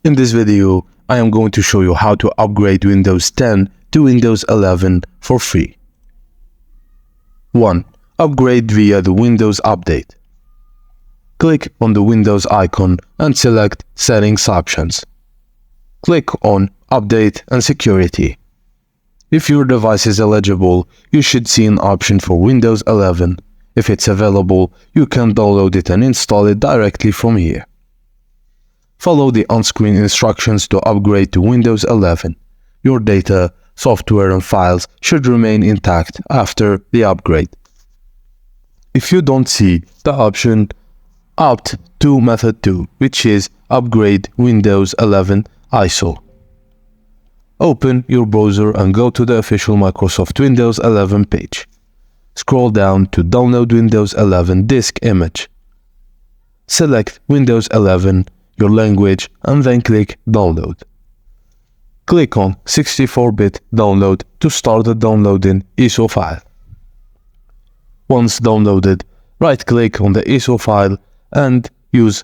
In this video, I am going to show you how to upgrade Windows 10 to Windows 11 for free. 1. Upgrade via the Windows Update. Click on the Windows icon and select Settings options. Click on Update and Security. If your device is eligible, you should see an option for Windows 11. If it's available, you can download it and install it directly from here. Follow the on-screen instructions to upgrade to Windows 11. Your data, software and files should remain intact after the upgrade. If you don't see the option, opt to Method 2, which is Upgrade Windows 11 ISO. Open your browser and go to the official Microsoft Windows 11 page. Scroll down to Download Windows 11 disk image. Select Windows 11, your language, and then click Download. Click on 64-bit download to start the downloading ISO file. Once downloaded, right-click on the ISO file and use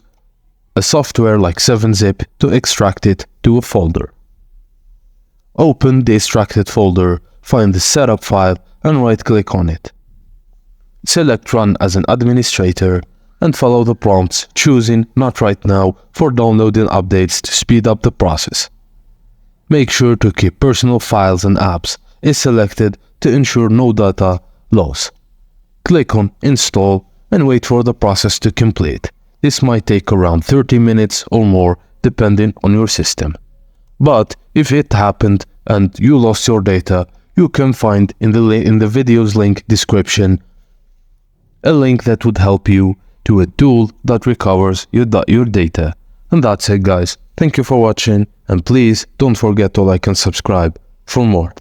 a software like 7-zip to extract it to a folder. Open the extracted folder, find the setup file and right-click on it. Select Run as an administrator and follow the prompts, choosing Not Right Now for downloading updates to speed up the process. Make sure to keep Personal Files and Apps is selected to ensure no data loss. Click on Install and wait for the process to complete. This might take around 30 minutes or more depending on your system. But if it happened and you lost your data, you can find in the video's link description a link that would help you to a tool that recovers your data. And that's it, guys. Thank you for watching, and please don't forget to like and subscribe for more.